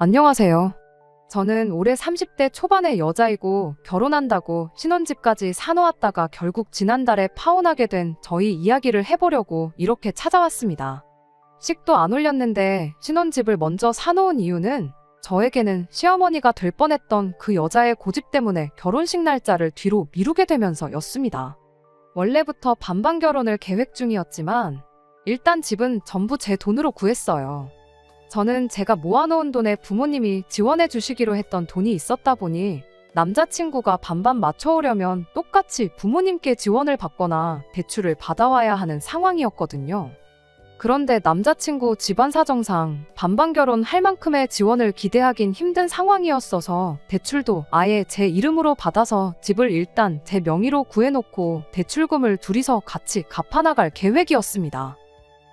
안녕하세요. 저는 올해 30대 초반의 여자이고 결혼한다고 신혼집까지 사놓았다가 결국 지난달에 파혼하게 된 저희 이야기를 해보려고 이렇게 찾아왔습니다. 식도 안 올렸는데 신혼집을 먼저 사놓은 이유는 저에게는 시어머니가 될 뻔했던 그 여자의 고집 때문에 결혼식 날짜를 뒤로 미루게 되면서였습니다. 원래부터 반반 결혼을 계획 중이었지만 일단 집은 전부 제 돈으로 구했어요. 저는 제가 모아놓은 돈에 부모님이 지원해 주시기로 했던 돈이 있었다 보니 남자친구가 반반 맞춰오려면 똑같이 부모님께 지원을 받거나 대출을 받아와야 하는 상황이었거든요. 그런데 남자친구 집안 사정상 반반 결혼할 만큼의 지원을 기대하긴 힘든 상황이었어서 대출도 아예 제 이름으로 받아서 집을 일단 제 명의로 구해놓고 대출금을 둘이서 같이 갚아나갈 계획이었습니다.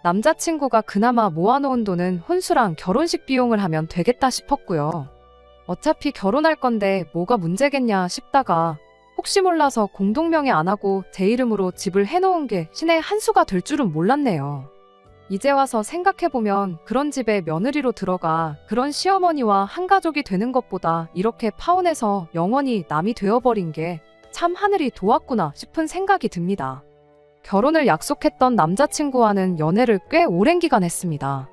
남자친구가 그나마 모아놓은 돈은 혼수랑 결혼식 비용을 하면 되겠다 싶었고요. 어차피 결혼할 건데 뭐가 문제겠냐 싶다가 혹시 몰라서 공동명의 안 하고 제 이름으로 집을 해놓은 게 신의 한 수가 될 줄은 몰랐네요. 이제 와서 생각해보면 그런 집에 며느리로 들어가 그런 시어머니와 한 가족이 되는 것보다 이렇게 파혼해서 영원히 남이 되어버린 게 참 하늘이 도왔구나 싶은 생각이 듭니다. 결혼을 약속했던 남자친구와는 연애를 꽤 오랜 기간 했습니다.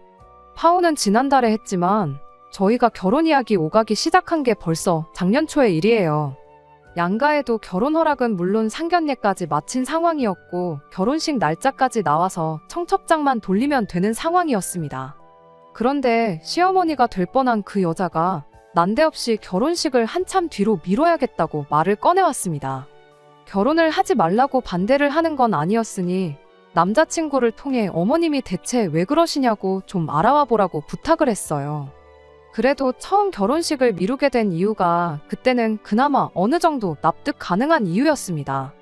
파혼은 지난달에 했지만 저희가 결혼 이야기 오가기 시작한 게 벌써 작년 초의 일이에요. 양가에도 결혼 허락은 물론 상견례까지 마친 상황이었고 결혼식 날짜까지 나와서 청첩장만 돌리면 되는 상황이었습니다. 그런데 시어머니가 될 뻔한 그 여자가 난데없이 결혼식을 한참 뒤로 미뤄야겠다고 말을 꺼내왔습니다. 결혼을 하지 말라고 반대를 하는 건 아니었으니 남자친구를 통해 어머님이 대체 왜 그러시냐고 좀 알아와 보라고 부탁을 했어요. 그래도 처음 결혼식을 미루게 된 이유가 그때는 그나마 어느 정도 납득 가능한 이유였습니다.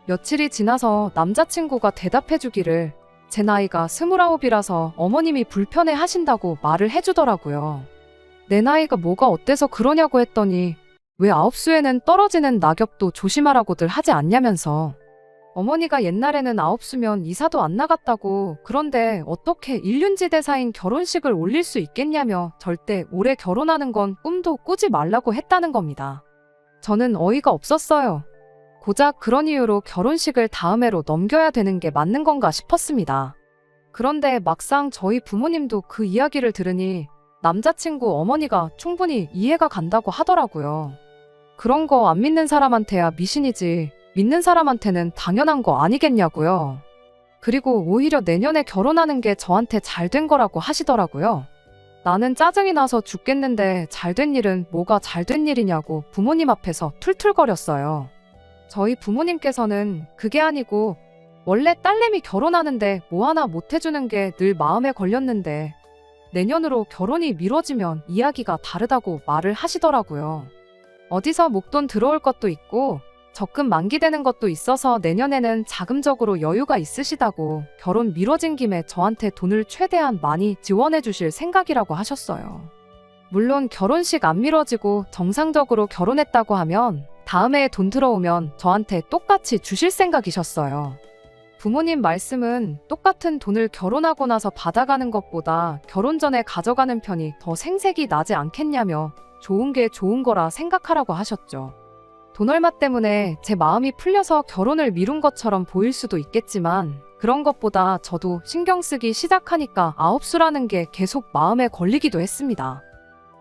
며칠이 지나서 남자친구가 대답해주기를 제 나이가 29이라서 어머님이 불편해 하신다고 말을 해주더라고요. 내 나이가 뭐가 어때서 그러냐고 했더니 왜 9수에는 떨어지는 낙엽도 조심하라고들 하지 않냐면서 어머니가 옛날에는 9수면 이사도 안 나갔다고 그런데 어떻게 일륜지대사인 결혼식을 올릴 수 있겠냐며 절대 올해 결혼하는 건 꿈도 꾸지 말라고 했다는 겁니다. 저는 어이가 없었어요. 고작 그런 이유로 결혼식을 다음 해로 넘겨야 되는 게 맞는 건가 싶었습니다. 그런데 막상 저희 부모님도 그 이야기를 들으니 남자친구 어머니가 충분히 이해가 간다고 하더라고요. 그런 거 안 믿는 사람한테야 미신이지 믿는 사람한테는 당연한 거 아니겠냐고요. 그리고 오히려 내년에 결혼하는 게 저한테 잘 된 거라고 하시더라고요. 나는 짜증이 나서 죽겠는데 잘 된 일은 뭐가 잘 된 일이냐고 부모님 앞에서 툴툴거렸어요. 저희 부모님께서는 그게 아니고 원래 딸내미 결혼하는데 뭐 하나 못 해주는 게 늘 마음에 걸렸는데 내년으로 결혼이 미뤄지면 이야기가 다르다고 말을 하시더라고요. 어디서 목돈 들어올 것도 있고 적금 만기되는 것도 있어서 내년에는 자금적으로 여유가 있으시다고 결혼 미뤄진 김에 저한테 돈을 최대한 많이 지원해 주실 생각이라고 하셨어요. 물론 결혼식 안 미뤄지고 정상적으로 결혼했다고 하면 다음 해에 돈 들어오면 저한테 똑같이 주실 생각이셨어요. 부모님 말씀은 똑같은 돈을 결혼하고 나서 받아가는 것보다 결혼 전에 가져가는 편이 더 생색이 나지 않겠냐며 좋은 게 좋은 거라 생각하라고 하셨죠. 돈 얼마 때문에 제 마음이 풀려서 결혼을 미룬 것처럼 보일 수도 있겠지만 그런 것보다 저도 신경 쓰기 시작하니까 9수라는 게 계속 마음에 걸리기도 했습니다.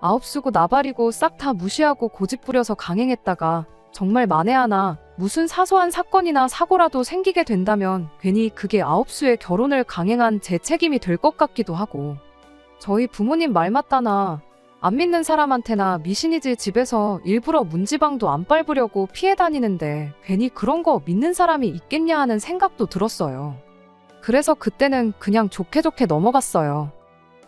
9수고 나발이고 싹 다 무시하고 고집 부려서 강행했다가 정말 만에 하나 무슨 사소한 사건이나 사고라도 생기게 된다면 괜히 그게 9수의 결혼을 강행한 제 책임이 될 것 같기도 하고 저희 부모님 말 맞다나 안 믿는 사람한테나 미신이지 집에서 일부러 문지방도 안 밟으려고 피해 다니는데 괜히 그런 거 믿는 사람이 있겠냐 하는 생각도 들었어요. 그래서 그때는 그냥 좋게 좋게 넘어갔어요.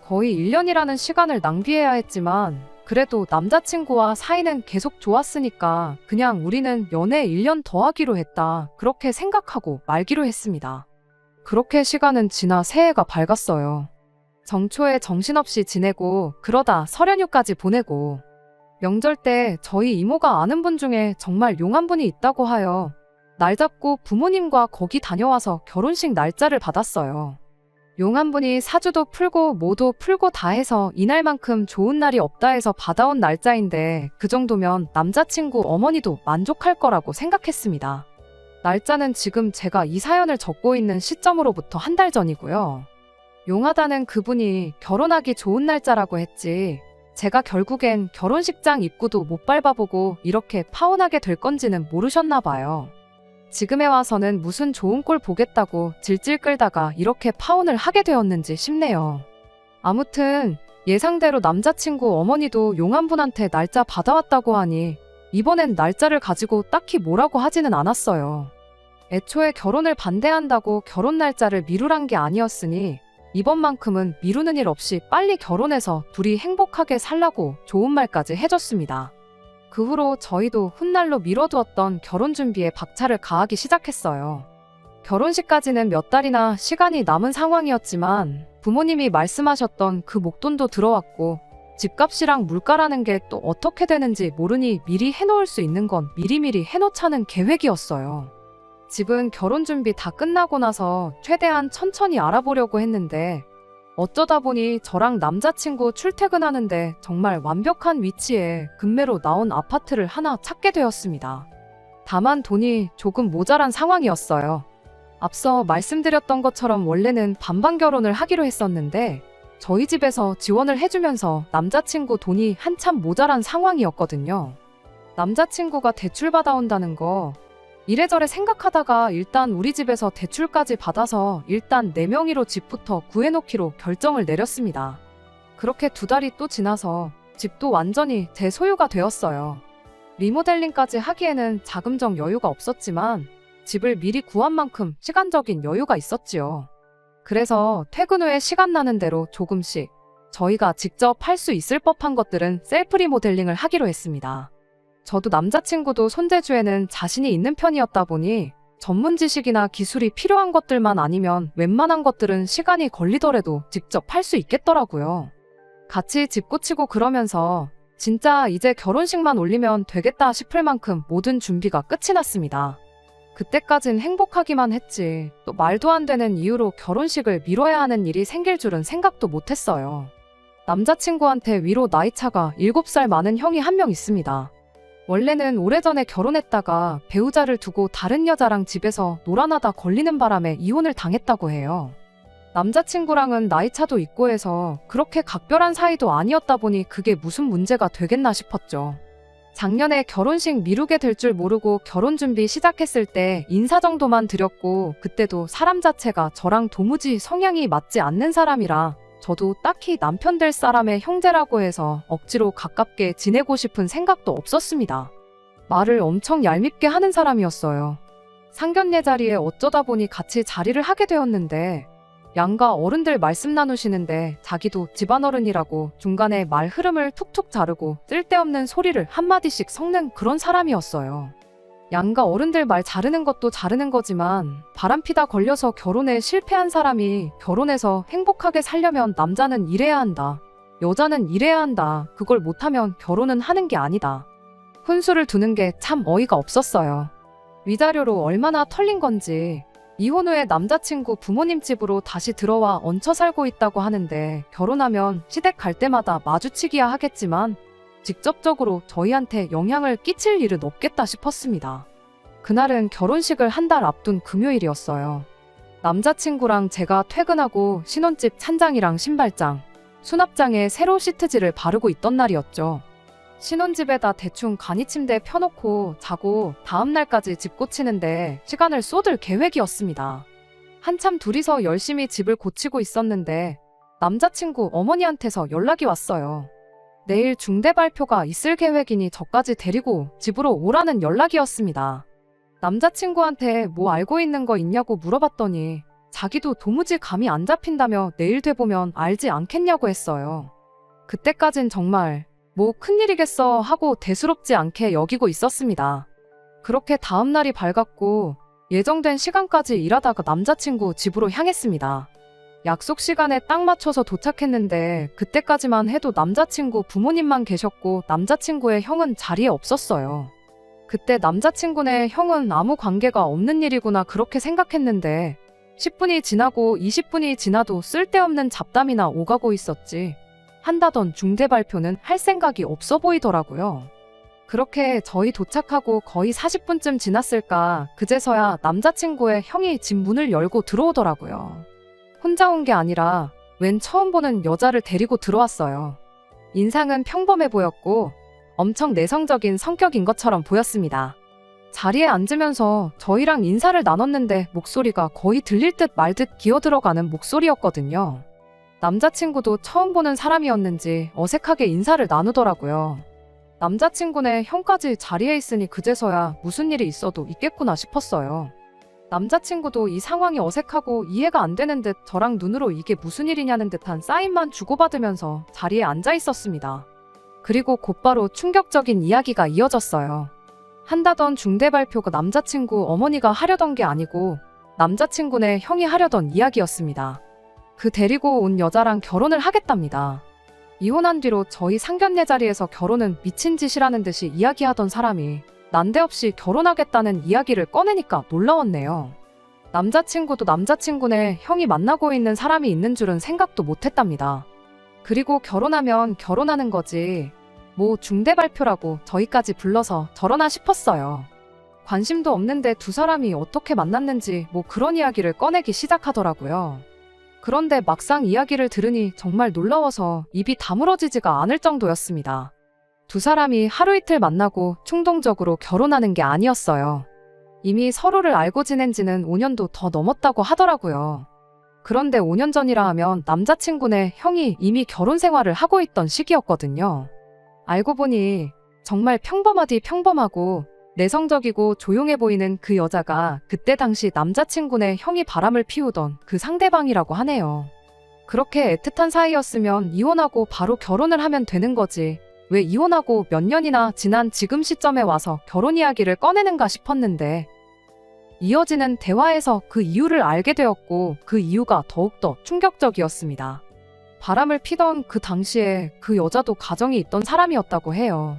거의 1년이라는 시간을 낭비해야 했지만 그래도 남자친구와 사이는 계속 좋았으니까 그냥 우리는 연애 1년 더 하기로 했다 그렇게 생각하고 말기로 했습니다. 그렇게 시간은 지나 새해가 밝았어요. 정초에 정신없이 지내고 그러다 설연휴까지 보내고 명절 때 저희 이모가 아는 분 중에 정말 용한 분이 있다고 하여 날 잡고 부모님과 거기 다녀와서 결혼식 날짜를 받았어요. 용 한 분이 사주도 풀고 뭐도 풀고 다 해서 이날만큼 좋은 날이 없다 해서 받아온 날짜인데 그 정도면 남자친구 어머니도 만족할 거라고 생각했습니다. 날짜는 지금 제가 이 사연을 적고 있는 시점으로부터 한 달 전이고요. 용하다는 그분이 결혼하기 좋은 날짜라고 했지 제가 결국엔 결혼식장 입구도 못 밟아보고 이렇게 파혼하게 될 건지는 모르셨나 봐요. 지금에 와서는 무슨 좋은 꼴 보겠다고 질질 끌다가 이렇게 파혼을 하게 되었는지 싶네요. 아무튼 예상대로 남자친구 어머니도 용 한 분한테 날짜 받아왔다고 하니 이번엔 날짜를 가지고 딱히 뭐라고 하지는 않았어요. 애초에 결혼을 반대한다고 결혼 날짜를 미루란 게 아니었으니 이번만큼은 미루는 일 없이 빨리 결혼해서 둘이 행복하게 살라고 좋은 말까지 해줬습니다. 그 후로 저희도 훗날로 미뤄두었던 결혼 준비에 박차를 가하기 시작했어요. 결혼식까지는 몇 달이나 시간이 남은 상황이었지만 부모님이 말씀하셨던 그 목돈도 들어왔고 집값이랑 물가라는 게 또 어떻게 되는지 모르니 미리 해놓을 수 있는 건 미리미리 해놓자는 계획이었어요. 집은 결혼 준비 다 끝나고 나서 최대한 천천히 알아보려고 했는데 어쩌다 보니 저랑 남자친구 출퇴근하는데 정말 완벽한 위치에 급매로 나온 아파트를 하나 찾게 되었습니다. 다만 돈이 조금 모자란 상황이었어요. 앞서 말씀드렸던 것처럼 원래는 반반 결혼을 하기로 했었는데 저희 집에서 지원을 해주면서 남자친구 돈이 한참 모자란 상황이었거든요. 남자친구가 대출 받아온다는 거 이래저래 생각하다가 일단 우리 집에서 대출까지 받아서 일단 내 명의로 집부터 구해놓기로 결정을 내렸습니다. 그렇게 2달이 또 지나서 집도 완전히 제 소유가 되었어요. 리모델링까지 하기에는 자금적 여유가 없었지만 집을 미리 구한 만큼 시간적인 여유가 있었지요. 그래서 퇴근 후에 시간 나는 대로 조금씩 저희가 직접 할 수 있을 법한 것들은 셀프 리모델링을 하기로 했습니다. 저도 남자친구도 손재주에는 자신이 있는 편이었다 보니 전문 지식이나 기술이 필요한 것들만 아니면 웬만한 것들은 시간이 걸리더라도 직접 할 수 있겠더라고요. 같이 집 고치고 그러면서 진짜 이제 결혼식만 올리면 되겠다 싶을 만큼 모든 준비가 끝이 났습니다. 그때까진 행복하기만 했지 또 말도 안 되는 이유로 결혼식을 미뤄야 하는 일이 생길 줄은 생각도 못했어요. 남자친구한테 위로 나이차가 7살 많은 형이 한 명 있습니다. 원래는 오래전에 결혼했다가 배우자를 두고 다른 여자랑 집에서 놀아나다 걸리는 바람에 이혼을 당했다고 해요. 남자친구랑은 나이차도 있고 해서 그렇게 각별한 사이도 아니었다 보니 그게 무슨 문제가 되겠나 싶었죠. 작년에 결혼식 미루게 될 줄 모르고 결혼 준비 시작했을 때 인사 정도만 드렸고 그때도 사람 자체가 저랑 도무지 성향이 맞지 않는 사람이라 저도 딱히 남편 될 사람의 형제라고 해서 억지로 가깝게 지내고 싶은 생각도 없었습니다. 말을 엄청 얄밉게 하는 사람이었어요. 상견례 자리에 어쩌다 보니 같이 자리를 하게 되었는데 양가 어른들 말씀 나누시는데 자기도 집안어른이라고 중간에 말 흐름을 툭툭 자르고 쓸데없는 소리를 한마디씩 섞는 그런 사람이었어요. 양가 어른들 말 자르는 것도 자르는 거지만 바람피다 걸려서 결혼에 실패한 사람이 결혼해서 행복하게 살려면 남자는 이래야 한다. 여자는 이래야 한다. 그걸 못하면 결혼은 하는 게 아니다. 혼수를 두는 게 참 어이가 없었어요. 위자료로 얼마나 털린 건지 이혼 후에 남자친구 부모님 집으로 다시 들어와 얹혀 살고 있다고 하는데 결혼하면 시댁 갈 때마다 마주치기야 하겠지만 직접적으로 저희한테 영향을 끼칠 일은 없겠다 싶었습니다. 그날은 결혼식을 한 달 앞둔 금요일이었어요. 남자친구랑 제가 퇴근하고 신혼집 찬장이랑 신발장, 수납장에 새로 시트지를 바르고 있던 날이었죠. 신혼집에다 대충 간이침대 펴놓고 자고 다음날까지 집 고치는데 시간을 쏟을 계획이었습니다. 한참 둘이서 열심히 집을 고치고 있었는데 남자친구 어머니한테서 연락이 왔어요. 내일 중대 발표가 있을 계획이니 저까지 데리고 집으로 오라는 연락이었습니다. 남자친구한테 뭐 알고 있는 거 있냐고 물어봤더니 자기도 도무지 감이 안 잡힌다며 내일 돼보면 알지 않겠냐고 했어요. 그때까진 정말 뭐 큰일이겠어 하고 대수롭지 않게 여기고 있었습니다. 그렇게 다음날이 밝았고 예정된 시간까지 일하다가 남자친구 집으로 향했습니다. 약속 시간에 딱 맞춰서 도착했는데 그때까지만 해도 남자친구 부모님만 계셨고 남자친구의 형은 자리에 없었어요. 그때 남자친구네 형은 아무 관계가 없는 일이구나 그렇게 생각했는데 10분이 지나고 20분이 지나도 쓸데없는 잡담이나 오가고 있었지. 한다던 중대 발표는 할 생각이 없어 보이더라고요. 그렇게 저희 도착하고 거의 40분쯤 지났을까 그제서야 남자친구의 형이 집 문을 열고 들어오더라고요. 혼자 온 게 아니라 웬 처음 보는 여자를 데리고 들어왔어요. 인상은 평범해 보였고 엄청 내성적인 성격인 것처럼 보였습니다. 자리에 앉으면서 저희랑 인사를 나눴는데 목소리가 거의 들릴 듯 말 듯 기어들어가는 목소리였거든요. 남자친구도 처음 보는 사람이었는지 어색하게 인사를 나누더라고요. 남자친구네 형까지 자리에 있으니 그제서야 무슨 일이 있어도 있겠구나 싶었어요. 남자친구도 이 상황이 어색하고 이해가 안 되는 듯 저랑 눈으로 이게 무슨 일이냐는 듯한 사인만 주고받으면서 자리에 앉아 있었습니다. 그리고 곧바로 충격적인 이야기가 이어졌어요. 한다던 중대 발표가 남자친구 어머니가 하려던 게 아니고 남자친구네 형이 하려던 이야기였습니다. 그 데리고 온 여자랑 결혼을 하겠답니다. 이혼한 뒤로 저희 상견례 자리에서 결혼은 미친 짓이라는 듯이 이야기하던 사람이 난데없이 결혼하겠다는 이야기를 꺼내니까 놀라웠네요. 남자친구도 남자친구네 형이 만나고 있는 사람이 있는 줄은 생각도 못했답니다. 그리고 결혼하면 결혼하는 거지 뭐 중대 발표라고 저희까지 불러서 저러나 싶었어요. 관심도 없는데 두 사람이 어떻게 만났는지 뭐 그런 이야기를 꺼내기 시작하더라고요. 그런데 막상 이야기를 들으니 정말 놀라워서 입이 다물어지지가 않을 정도였습니다. 두 사람이 하루 이틀 만나고 충동적으로 결혼하는 게 아니었어요. 이미 서로를 알고 지낸 지는 5년도 더 넘었다고 하더라고요. 그런데 5년 전이라 하면 남자친구네 형이 이미 결혼 생활을 하고 있던 시기였거든요. 알고 보니 정말 평범하디 평범하고 내성적이고 조용해 보이는 그 여자가 그때 당시 남자친구네 형이 바람을 피우던 그 상대방이라고 하네요. 그렇게 애틋한 사이였으면 이혼하고 바로 결혼을 하면 되는 거지. 왜 이혼하고 몇 년이나 지난 지금 시점에 와서 결혼 이야기를 꺼내는가 싶었는데 이어지는 대화에서 그 이유를 알게 되었고 그 이유가 더욱더 충격적이었습니다. 바람을 피던 그 당시에 그 여자도 가정이 있던 사람이었다고 해요.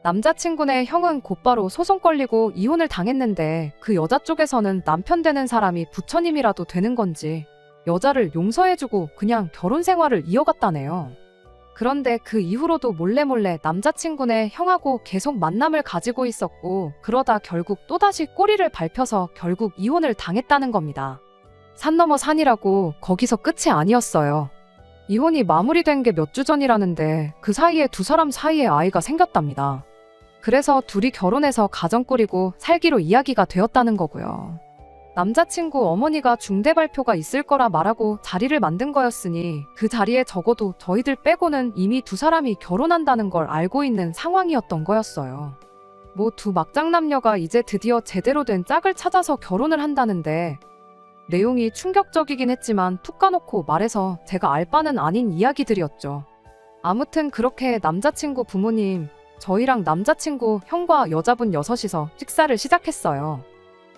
남자친구네 형은 곧바로 소송 걸리고 이혼을 당했는데 그 여자 쪽에서는 남편 되는 사람이 부처님이라도 되는 건지 여자를 용서해주고 그냥 결혼 생활을 이어갔다네요. 그런데 그 이후로도 몰래 남자친구네 형하고 계속 만남을 가지고 있었고 그러다 결국 또다시 꼬리를 밟혀서 결국 이혼을 당했다는 겁니다. 산 넘어 산이라고 거기서 끝이 아니었어요. 이혼이 마무리된 게 몇 주 전이라는데 그 사이에 두 사람 사이에 아이가 생겼답니다. 그래서 둘이 결혼해서 가정 꾸리고 살기로 이야기가 되었다는 거고요. 남자친구 어머니가 중대 발표가 있을 거라 말하고 자리를 만든 거였으니 그 자리에 적어도 저희들 빼고는 이미 두 사람이 결혼한다는 걸 알고 있는 상황이었던 거였어요. 뭐 두 막장남녀가 이제 드디어 제대로 된 짝을 찾아서 결혼을 한다는데 내용이 충격적이긴 했지만 툭 까놓고 말해서 제가 알 바는 아닌 이야기들이었죠. 아무튼 그렇게 남자친구 부모님, 저희랑 남자친구 형과 여자분 6이서 식사를 시작했어요.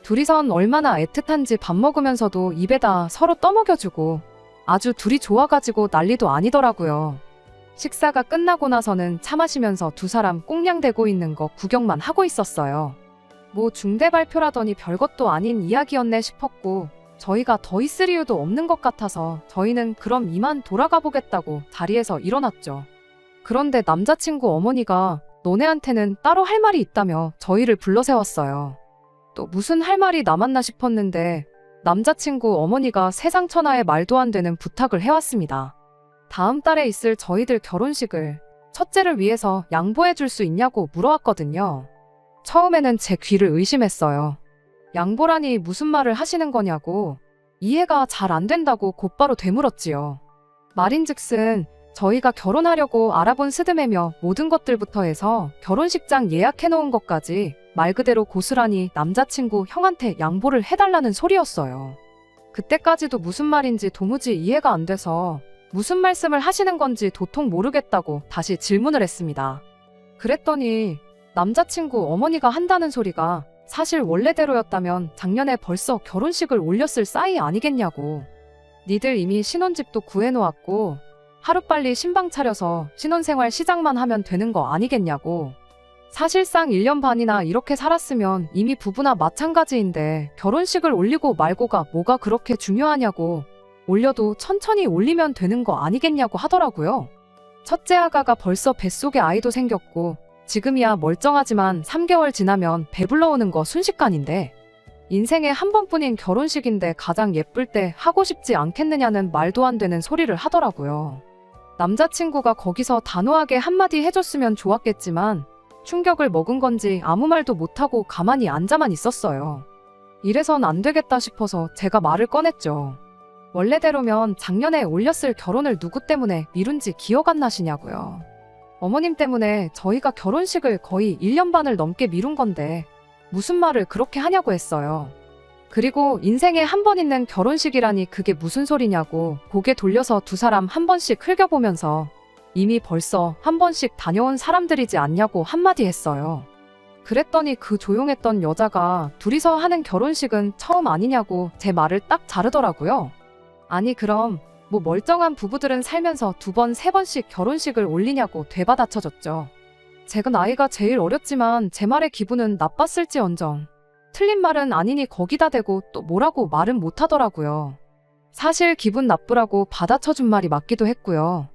둘이선 얼마나 애틋한지 밥 먹으면서도 입에다 서로 떠먹여주고 아주 둘이 좋아가지고 난리도 아니더라고요. 식사가 끝나고 나서는 차 마시면서 두 사람 꽁냥대고 있는 거 구경만 하고 있었어요. 뭐 중대 발표라더니 별것도 아닌 이야기였네 싶었고 저희가 더 있을 이유도 없는 것 같아서 저희는 그럼 이만 돌아가 보겠다고 자리에서 일어났죠. 그런데 남자친구 어머니가 너네한테는 따로 할 말이 있다며 저희를 불러세웠어요. 또 무슨 할 말이 남았나 싶었는데 남자친구 어머니가 세상천하에 말도 안 되는 부탁을 해왔습니다. 다음 달에 있을 저희들 결혼식을 첫째를 위해서 양보해 줄 수 있냐고 물어왔거든요. 처음에는 제 귀를 의심했어요. 양보라니 무슨 말을 하시는 거냐고 이해가 잘 안 된다고 곧바로 되물었지요. 말인즉슨 저희가 결혼하려고 알아본 스드메며 모든 것들부터 해서 결혼식장 예약해놓은 것까지 말 그대로 고스란히 남자친구 형한테 양보를 해달라는 소리였어요. 그때까지도 무슨 말인지 도무지 이해가 안 돼서 무슨 말씀을 하시는 건지 도통 모르겠다고 다시 질문을 했습니다. 그랬더니 남자친구 어머니가 한다는 소리가 사실 원래대로였다면 작년에 벌써 결혼식을 올렸을 싸이 아니겠냐고. 니들 이미 신혼집도 구해놓았고 하루빨리 신방 차려서 신혼생활 시작만 하면 되는 거 아니겠냐고. 사실상 1년 반이나 이렇게 살았으면 이미 부부나 마찬가지인데 결혼식을 올리고 말고가 뭐가 그렇게 중요하냐고, 올려도 천천히 올리면 되는 거 아니겠냐고 하더라고요. 첫째 아가가 벌써 뱃속에 아이도 생겼고 지금이야 멀쩡하지만 3개월 지나면 배불러 오는 거 순식간인데, 인생에 한 번뿐인 결혼식인데 가장 예쁠 때 하고 싶지 않겠느냐는 말도 안 되는 소리를 하더라고요. 남자친구가 거기서 단호하게 한마디 해줬으면 좋았겠지만 충격을 먹은 건지 아무 말도 못하고 가만히 앉아만 있었어요. 이래선 안 되겠다 싶어서 제가 말을 꺼냈죠. 원래대로면 작년에 올렸을 결혼을 누구 때문에 미룬지 기억 안 나시냐고요. 어머님 때문에 저희가 결혼식을 거의 1년 반을 넘게 미룬 건데 무슨 말을 그렇게 하냐고 했어요. 그리고 인생에 한 번 있는 결혼식이라니 그게 무슨 소리냐고 고개 돌려서 두 사람 한 번씩 흘겨보면서 이미 벌써 한 번씩 다녀온 사람들이지 않냐고 한마디 했어요. 그랬더니 그 조용했던 여자가 둘이서 하는 결혼식은 처음 아니냐고 제 말을 딱 자르더라고요. 아니 그럼 뭐 멀쩡한 부부들은 살면서 2번, 3번씩 결혼식을 올리냐고 되받아쳐졌죠. 제가 나이가 제일 어렸지만 제 말의 기분은 나빴을지언정 틀린 말은 아니니 거기다 대고 또 뭐라고 말은 못하더라고요. 사실 기분 나쁘라고 받아쳐준 말이 맞기도 했고요.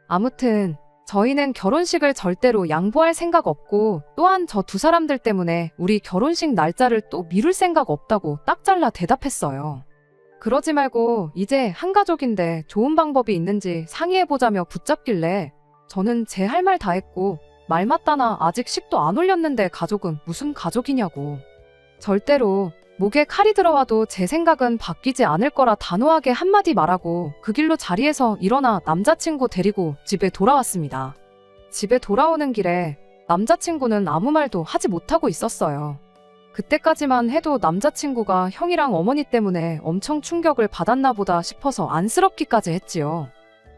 아무튼 저희는 결혼식을 절대로 양보할 생각 없고 또한 저 두 사람들 때문에 우리 결혼식 날짜를 또 미룰 생각 없다고 딱 잘라 대답했어요. 그러지 말고 이제 한 가족인데 좋은 방법이 있는지 상의해보자며 붙잡길래 저는 제 할 말 다 했고 말 맞다나 아직 식도 안 올렸는데 가족은 무슨 가족이냐고. 절대로 목에 칼이 들어와도 제 생각은 바뀌지 않을 거라 단호하게 한마디 말하고 그 길로 자리에서 일어나 남자친구 데리고 집에 돌아왔습니다. 집에 돌아오는 길에 남자친구는 아무 말도 하지 못하고 있었어요. 그때까지만 해도 남자친구가 형이랑 어머니 때문에 엄청 충격을 받았나 보다 싶어서 안쓰럽기까지 했지요.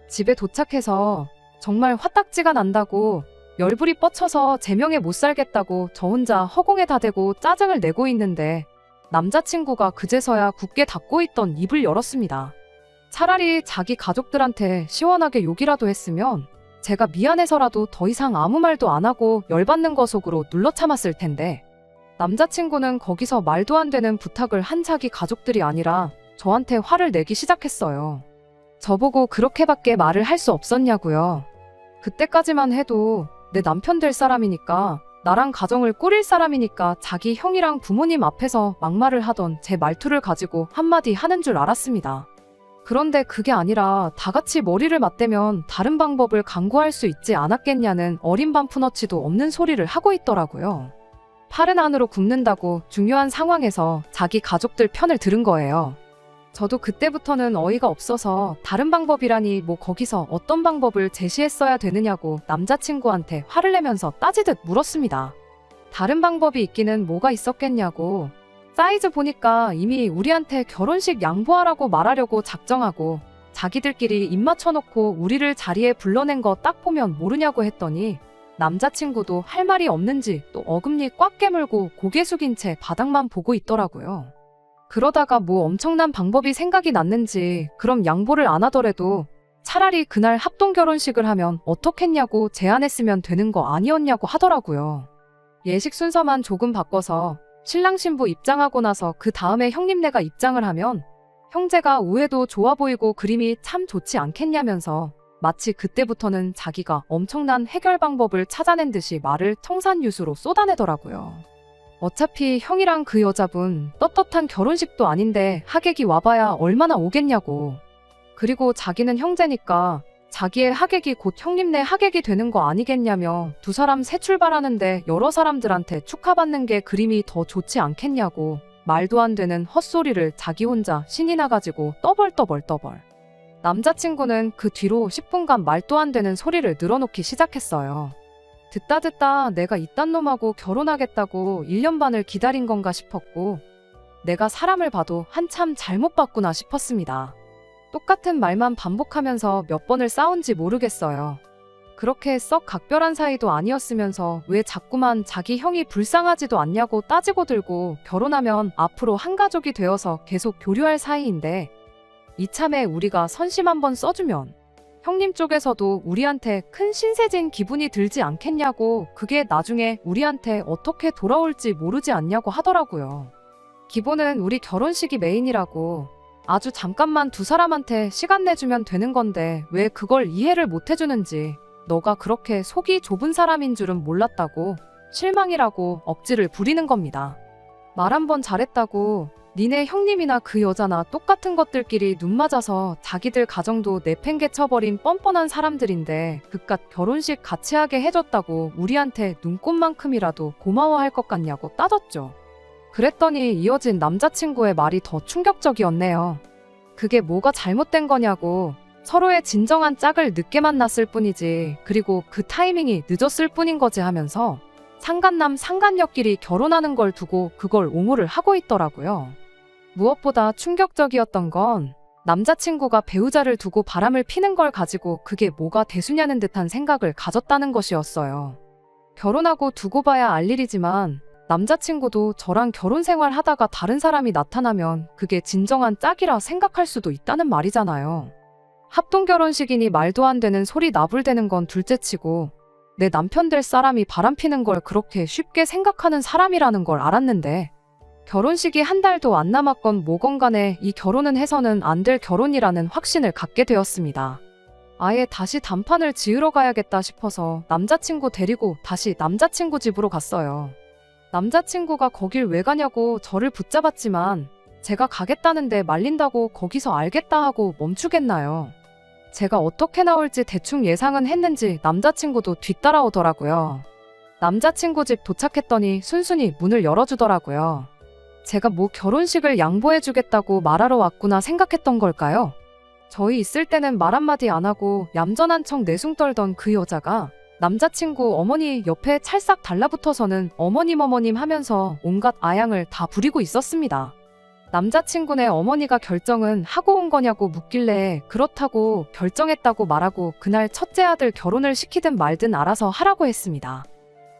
집에 도착해서 정말 화딱지가 난다고 열불이 뻗쳐서 제 명에 못 살겠다고 저 혼자 허공에 다 대고 짜증을 내고 있는데 남자친구가 그제서야 굳게 닫고 있던 입을 열었습니다. 차라리 자기 가족들한테 시원하게 욕이라도 했으면 제가 미안해서라도 더 이상 아무 말도 안 하고 열받는 거 속으로 눌러 참았을 텐데, 남자친구는 거기서 말도 안 되는 부탁을 한 자기 가족들이 아니라 저한테 화를 내기 시작했어요. 저보고 그렇게밖에 말을 할 수 없었냐고요. 그때까지만 해도 내 남편 될 사람이니까, 나랑 가정을 꾸릴 사람이니까 자기 형이랑 부모님 앞에서 막말을 하던 제 말투를 가지고 한마디 하는 줄 알았습니다. 그런데 그게 아니라 다 같이 머리를 맞대면 다른 방법을 강구할 수 있지 않았겠냐는 어린 반푼어치도 없는 소리를 하고 있더라고요. 팔은 안으로 굽는다고 중요한 상황에서 자기 가족들 편을 들은 거예요. 저도 그때부터는 어이가 없어서 다른 방법이라니 뭐 거기서 어떤 방법을 제시했어야 되느냐고 남자친구한테 화를 내면서 따지듯 물었습니다. 다른 방법이 있기는 뭐가 있었겠냐고. 사이즈 보니까 이미 우리한테 결혼식 양보하라고 말하려고 작정하고 자기들끼리 입 맞춰놓고 우리를 자리에 불러낸 거 딱 보면 모르냐고 했더니 남자친구도 할 말이 없는지 또 어금니 꽉 깨물고 고개 숙인 채 바닥만 보고 있더라고요. 그러다가 뭐 엄청난 방법이 생각이 났는지 그럼 양보를 안 하더라도 차라리 그날 합동 결혼식을 하면 어떻겠냐고 제안했으면 되는 거 아니었냐고 하더라고요. 예식 순서만 조금 바꿔서 신랑 신부 입장하고 나서 그 다음에 형님네가 입장을 하면 형제가 우애도 좋아 보이고 그림이 참 좋지 않겠냐면서 마치 그때부터는 자기가 엄청난 해결 방법을 찾아낸 듯이 말을 청산유수로 쏟아내더라고요. 어차피 형이랑 그 여자분 떳떳한 결혼식도 아닌데 하객이 와봐야 얼마나 오겠냐고. 그리고 자기는 형제니까 자기의 하객이 곧 형님네 하객이 되는 거 아니겠냐며 두 사람 새 출발하는데 여러 사람들한테 축하받는 게 그림이 더 좋지 않겠냐고 말도 안 되는 헛소리를 자기 혼자 신이 나가지고 떠벌떠벌. 남자친구는 그 뒤로 10분간 말도 안 되는 소리를 늘어놓기 시작했어요. 듣다 내가 이딴 놈하고 결혼하겠다고 1년 반을 기다린 건가 싶었고 내가 사람을 봐도 한참 잘못 봤구나 싶었습니다. 똑같은 말만 반복하면서 몇 번을 싸운지 모르겠어요. 그렇게 썩 각별한 사이도 아니었으면서 왜 자꾸만 자기 형이 불쌍하지도 않냐고 따지고 들고 결혼하면 앞으로 한 가족이 되어서 계속 교류할 사이인데 이참에 우리가 선심 한번 써주면 형님 쪽에서도 우리한테 큰 신세진 기분이 들지 않겠냐고, 그게 나중에 우리한테 어떻게 돌아올지 모르지 않냐고 하더라고요. 기본은 우리 결혼식이 메인이라고, 아주 잠깐만 두 사람한테 시간 내주면 되는 건데 왜 그걸 이해를 못 해주는지, 너가 그렇게 속이 좁은 사람인 줄은 몰랐다고 실망이라고 억지를 부리는 겁니다. 말 한 번 잘했다고 니네 형님이나 그 여자나 똑같은 것들끼리 눈 맞아서 자기들 가정도 내팽개쳐버린 뻔뻔한 사람들인데 그깟 결혼식 같이 하게 해줬다고 우리한테 눈꽃만큼이라도 고마워할 것 같냐고 따졌죠. 그랬더니 이어진 남자친구의 말이 더 충격적이었네요. 그게 뭐가 잘못된 거냐고, 서로의 진정한 짝을 늦게 만났을 뿐이지, 그리고 그 타이밍이 늦었을 뿐인 거지 하면서 상간남 상간녀끼리 결혼하는 걸 두고 그걸 옹호를 하고 있더라고요. 무엇보다 충격적이었던 건 남자친구가 배우자를 두고 바람을 피는 걸 가지고 그게 뭐가 대수냐는 듯한 생각을 가졌다는 것이었어요. 결혼하고 두고 봐야 알 일이지만 남자친구도 저랑 결혼 생활 하다가 다른 사람이 나타나면 그게 진정한 짝이라 생각할 수도 있다는 말이잖아요. 합동결혼식이니 말도 안 되는 소리 나불대는 건 둘째치고 내 남편 될 사람이 바람피는 걸 그렇게 쉽게 생각하는 사람이라는 걸 알았는데, 결혼식이 한 달도 안 남았건 뭐건 간에 이 결혼은 해서는 안 될 결혼이라는 확신을 갖게 되었습니다. 아예 다시 단판을 지으러 가야겠다 싶어서 남자친구 데리고 다시 남자친구 집으로 갔어요. 남자친구가 거길 왜 가냐고 저를 붙잡았지만 제가 가겠다는데 말린다고 거기서 알겠다 하고 멈추겠나요? 제가 어떻게 나올지 대충 예상은 했는지 남자친구도 뒤따라오더라고요. 남자친구 집 도착했더니 순순히 문을 열어주더라고요. 제가 뭐 결혼식을 양보해주겠다고 말하러 왔구나 생각했던 걸까요? 저희 있을 때는 말 한마디 안 하고 얌전한 척 내숭 떨던 그 여자가 남자친구 어머니 옆에 찰싹 달라붙어서는 어머님 하면서 온갖 아양을 다 부리고 있었습니다. 남자친구네 어머니가 결정은 하고 온 거냐고 묻길래 그렇다고 결정했다고 말하고 그날 첫째 아들 결혼을 시키든 말든 알아서 하라고 했습니다.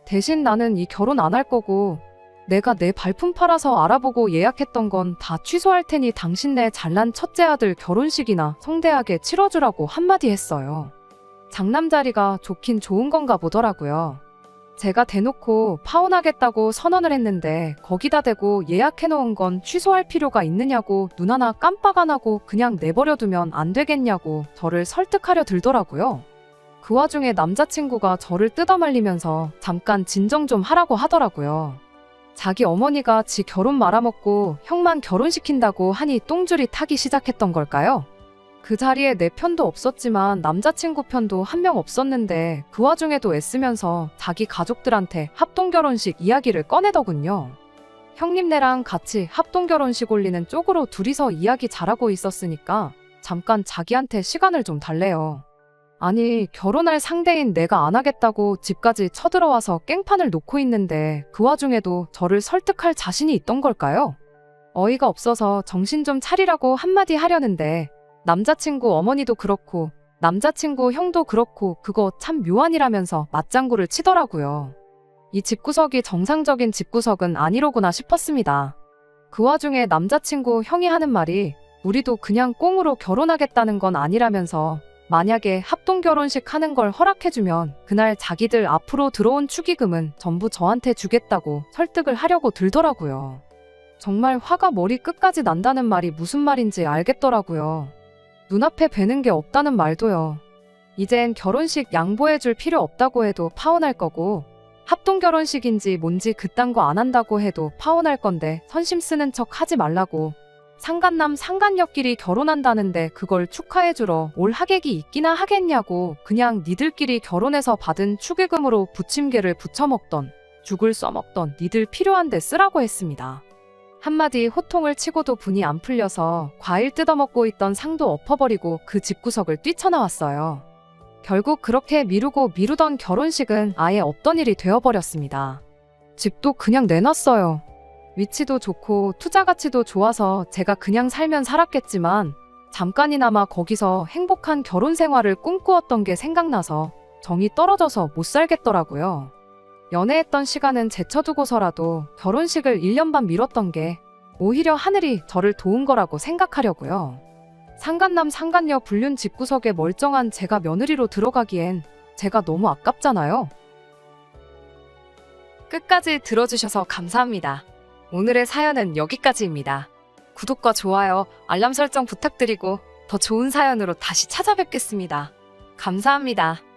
대신 나는 이 결혼 안 할 거고 내가 내 발품 팔아서 알아보고 예약했던 건 다 취소할 테니 당신네 잘난 첫째 아들 결혼식이나 성대하게 치러주라고 한마디 했어요. 장남자리가 좋긴 좋은 건가 보더라고요. 제가 대놓고 파혼하겠다고 선언을 했는데 거기다 대고 예약해놓은 건 취소할 필요가 있느냐고 눈 하나 깜빡 안 하고 그냥 내버려두면 안 되겠냐고 저를 설득하려 들더라고요. 그 와중에 남자친구가 저를 뜯어말리면서 잠깐 진정 좀 하라고 하더라고요. 자기 어머니가 지 결혼 말아먹고 형만 결혼시킨다고 하니 똥줄이 타기 시작했던 걸까요? 그 자리에 내 편도 없었지만 남자친구 편도 한 명 없었는데 그 와중에도 애쓰면서 자기 가족들한테 합동결혼식 이야기를 꺼내더군요. 형님네랑 같이 합동결혼식 올리는 쪽으로 둘이서 이야기 잘하고 있었으니까 잠깐 자기한테 시간을 좀 달래요. 아니, 결혼할 상대인 내가 안 하겠다고 집까지 쳐들어와서 깽판을 놓고 있는데 그 와중에도 저를 설득할 자신이 있던 걸까요? 어이가 없어서 정신 좀 차리라고 한마디 하려는데 남자친구 어머니도 그렇고 남자친구 형도 그렇고 그거 참 묘한이라면서 맞장구를 치더라고요. 이 집구석이 정상적인 집구석은 아니로구나 싶었습니다. 그 와중에 남자친구 형이 하는 말이 우리도 그냥 꽁으로 결혼하겠다는 건 아니라면서 만약에 합동결혼식 하는 걸 허락해주면 그날 자기들 앞으로 들어온 축의금은 전부 저한테 주겠다고 설득을 하려고 들더라고요. 정말 화가 머리 끝까지 난다는 말이 무슨 말인지 알겠더라고요. 눈앞에 뵈는 게 없다는 말도요. 이젠 결혼식 양보해줄 필요 없다고 해도 파혼할 거고 합동결혼식인지 뭔지 그딴 거 안 한다고 해도 파혼할 건데 선심 쓰는 척 하지 말라고, 상간남 상간녀끼리 결혼한다는데 그걸 축하해주러 올 하객이 있기나 하겠냐고 그냥 니들끼리 결혼해서 받은 축의금으로 부침개를 부쳐먹던 죽을 써먹던 니들 필요한데 쓰라고 했습니다. 한마디 호통을 치고도 분이 안 풀려서 과일 뜯어먹고 있던 상도 엎어버리고 그 집구석을 뛰쳐나왔어요. 결국 그렇게 미루던 결혼식은 아예 없던 일이 되어버렸습니다. 집도 그냥 내놨어요. 위치도 좋고 투자 가치도 좋아서 제가 그냥 살면 살았겠지만 잠깐이나마 거기서 행복한 결혼 생활을 꿈꾸었던 게 생각나서 정이 떨어져서 못 살겠더라고요. 연애했던 시간은 제쳐두고서라도 결혼식을 1년 반 미뤘던 게 오히려 하늘이 저를 도운 거라고 생각하려고요. 상간남 상간녀 불륜 집구석에 멀쩡한 제가 며느리로 들어가기엔 제가 너무 아깝잖아요. 끝까지 들어주셔서 감사합니다. 오늘의 사연은 여기까지입니다. 구독과 좋아요, 알람 설정 부탁드리고 더 좋은 사연으로 다시 찾아뵙겠습니다. 감사합니다.